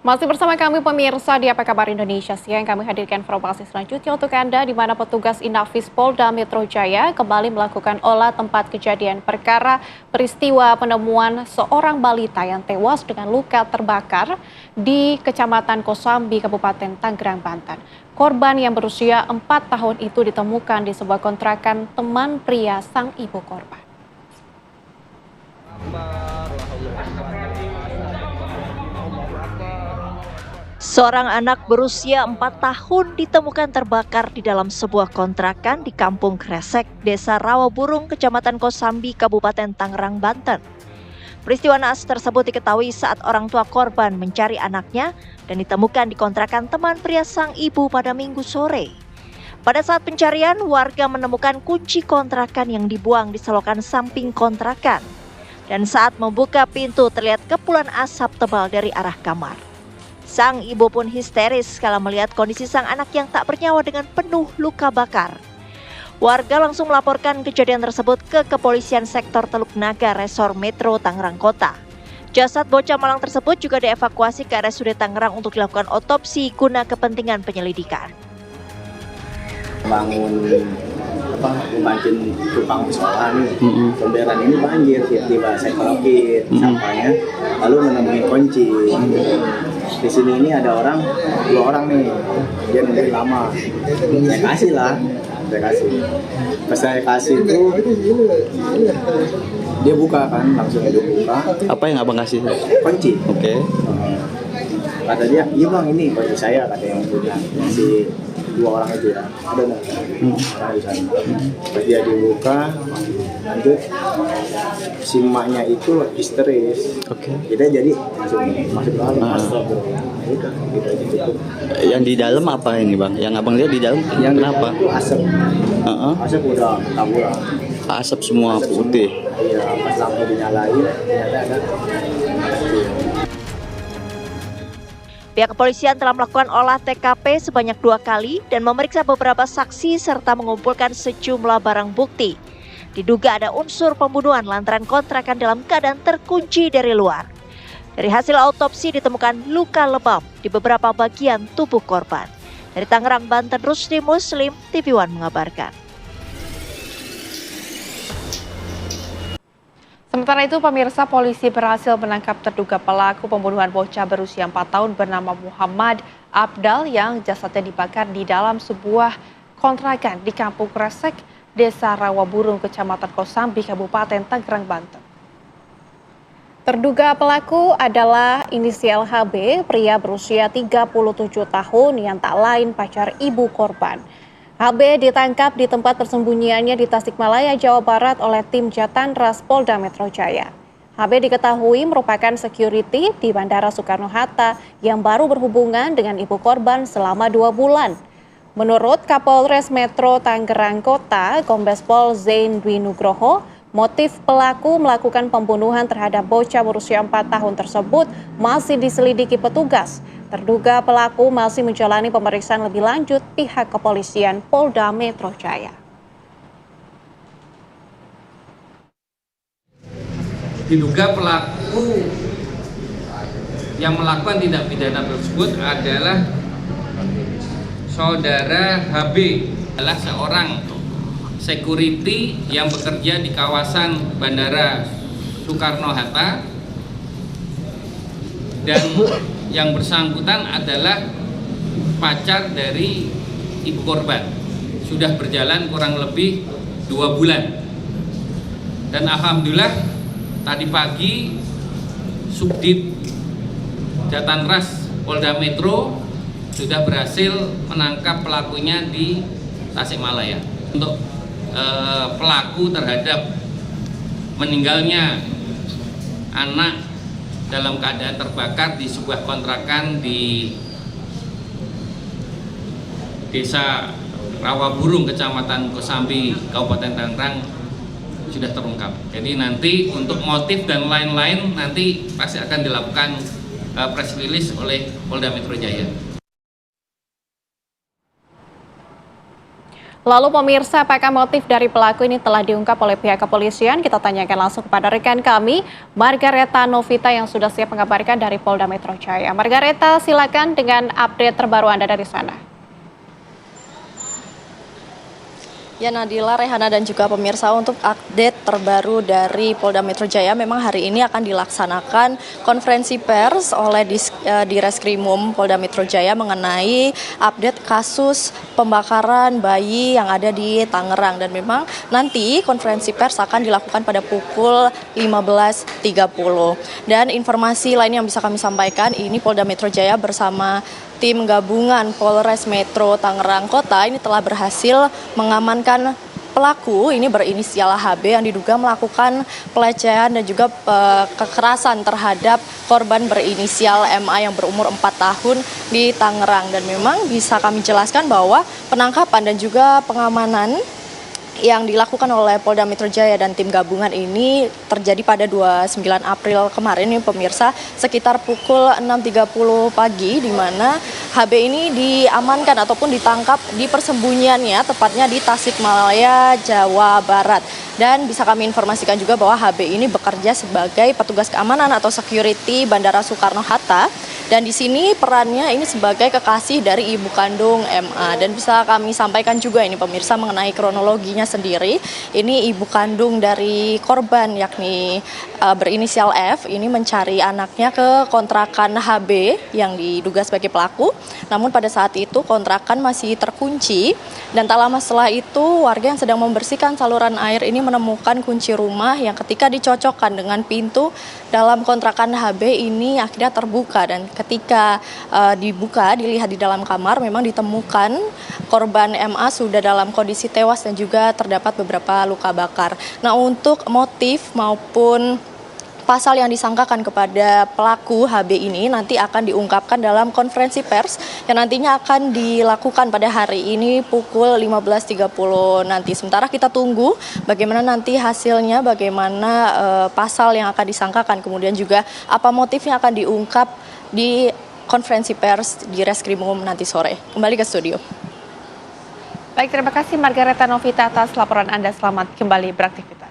Masih bersama kami pemirsa di Apa Kabar Indonesia Siang, kami hadirkan informasi selanjutnya untuk Anda di mana petugas Inafis Polda Metro Jaya kembali melakukan olah tempat kejadian perkara peristiwa penemuan seorang balita yang tewas dengan luka terbakar di Kecamatan Kosambi, Kabupaten Tangerang, Banten. Korban yang berusia 4 tahun itu ditemukan di sebuah kontrakan teman pria sang ibu korban. Seorang anak berusia 4 tahun ditemukan terbakar di dalam sebuah kontrakan di Kampung Kresek, Desa Rawaburung, Kecamatan Kosambi, Kabupaten Tangerang, Banten. Peristiwa naas tersebut diketahui saat orang tua korban mencari anaknya dan ditemukan di kontrakan teman pria sang ibu pada Minggu sore. Pada saat pencarian, warga menemukan kunci kontrakan yang dibuang di selokan samping kontrakan. Dan saat membuka pintu terlihat kepulan asap tebal dari arah kamar. Sang ibu pun histeris kala melihat kondisi sang anak yang tak bernyawa dengan penuh luka bakar. Warga langsung melaporkan kejadian tersebut ke Kepolisian Sektor Teluk Naga Resor Metro Tangerang Kota. Jasad bocah malang tersebut juga dievakuasi ke RSUD Tangerang untuk dilakukan otopsi guna kepentingan penyelidikan. Bangun membantuin tukang sekolah nih, pemberan ini banjir, tiba-tiba saya kerokin sampahnya, lalu menemukan kunci. Di sini ini ada dua orang nih, dia nungguin lama, saya kasih. Pas saya kasih itu, dia buka kan, langsung dia buka. Apa yang abang kasih? Kunci. Oke. Kata dia, iya bang ini kunci saya, kata yang punya si dua orang itu ya, ada nggak? Pas dia dibuka, lanjut si emaknya itu histeris. Oke. Kita jadi masuk dalam, udah gitu aja cukup. Yang di dalam apa ini bang? Yang abang lihat di dalam? Yang kenapa? itu asap, asap udah taburan. Asap semua putih. Iya, pas lampu dinyalain, ternyata ada. Pihak kepolisian telah melakukan olah TKP sebanyak 2 kali dan memeriksa beberapa saksi serta mengumpulkan sejumlah barang bukti. Diduga ada unsur pembunuhan lantaran kontrakan dalam keadaan terkunci dari luar. Dari hasil autopsi ditemukan luka lebam di beberapa bagian tubuh korban. Dari Tangerang, Banten, Rusdi Muslim, TV One mengabarkan. Sementara itu, pemirsa, polisi berhasil menangkap terduga pelaku pembunuhan bocah berusia 4 tahun bernama Muhammad Abdal yang jasadnya dibakar di dalam sebuah kontrakan di Kampung Kresek, Desa Rawaburung, Kecamatan Kosambi, Kabupaten Tangerang, Banten. Terduga pelaku adalah inisial HB, pria berusia 37 tahun yang tak lain pacar ibu korban. HB ditangkap di tempat persembunyiannya di Tasikmalaya, Jawa Barat oleh tim Jatanras Polda Metro Jaya. HB diketahui merupakan security di Bandara Soekarno-Hatta yang baru berhubungan dengan ibu korban selama 2 bulan. Menurut Kapolres Metro Tangerang Kota, Kombes Pol Zain Dwi Nugroho, motif pelaku melakukan pembunuhan terhadap bocah berusia 4 tahun tersebut masih diselidiki petugas. Terduga pelaku masih menjalani pemeriksaan lebih lanjut pihak kepolisian Polda Metro Jaya. Diduga pelaku yang melakukan tindak pidana tersebut adalah saudara HB, adalah seorang security yang bekerja di kawasan Bandara Soekarno-Hatta, dan yang bersangkutan adalah pacar dari ibu korban. Sudah berjalan kurang lebih 2 bulan. Dan alhamdulillah tadi pagi Subdit Jatanras Polda Metro sudah berhasil menangkap pelakunya di Tasikmalaya. Untuk pelaku terhadap meninggalnya anak dalam keadaan terbakar di sebuah kontrakan di Desa Rawaburung, Kecamatan Kosambi, Kabupaten Tangerang sudah terungkap. Jadi nanti untuk motif dan lain-lain nanti pasti akan dilakukan press release oleh Polda Metro Jaya. Lalu pemirsa, apakah motif dari pelaku ini telah diungkap oleh pihak kepolisian? Kita tanyakan langsung kepada rekan kami, Margareta Novita yang sudah siap mengabarkan dari Polda Metro Jaya. Margareta, silakan dengan update terbaru Anda dari sana. Ya Nadila, Rehana dan juga pemirsa, untuk update terbaru dari Polda Metro Jaya, memang hari ini akan dilaksanakan konferensi pers oleh Direskrimum Polda Metro Jaya mengenai update kasus pembakaran bayi yang ada di Tangerang. Dan memang nanti konferensi pers akan dilakukan pada pukul 15.30. Dan informasi lain yang bisa kami sampaikan, ini Polda Metro Jaya bersama tim gabungan Polres Metro Tangerang Kota ini telah berhasil mengamankan pelaku ini berinisial HB yang diduga melakukan pelecehan dan juga kekerasan terhadap korban berinisial MA yang berumur 4 tahun di Tangerang. Dan memang bisa kami jelaskan bahwa penangkapan dan juga pengamanan yang dilakukan oleh Polda Metro Jaya dan tim gabungan ini terjadi pada 29 April kemarin nih pemirsa, sekitar pukul 6.30 pagi, di mana HB ini diamankan ataupun ditangkap di persembunyiannya tepatnya di Tasikmalaya, Jawa Barat. Dan bisa kami informasikan juga bahwa HB ini bekerja sebagai petugas keamanan atau security Bandara Soekarno-Hatta. Dan di sini perannya ini sebagai kekasih dari ibu kandung MA. Dan bisa kami sampaikan juga ini pemirsa mengenai kronologinya sendiri. Ini ibu kandung dari korban yakni berinisial F ini mencari anaknya ke kontrakan HB yang diduga sebagai pelaku. Namun pada saat itu kontrakan masih terkunci. Dan tak lama setelah itu warga yang sedang membersihkan saluran air ini menemukan kunci rumah yang ketika dicocokkan dengan pintu dalam kontrakan HB ini akhirnya terbuka. Dan ketika dibuka, dilihat di dalam kamar, memang ditemukan korban MA sudah dalam kondisi tewas dan juga terdapat beberapa luka bakar. Nah, untuk motif maupun pasal yang disangkakan kepada pelaku HB ini nanti akan diungkapkan dalam konferensi pers yang nantinya akan dilakukan pada hari ini pukul 15.30 nanti. Sementara kita tunggu bagaimana nanti hasilnya, bagaimana pasal yang akan disangkakan, kemudian juga apa motifnya akan diungkap di konferensi pers di Reskrimum nanti sore. Kembali ke studio. Baik, terima kasih Margareta Novita atas laporan Anda. Selamat kembali beraktivitas.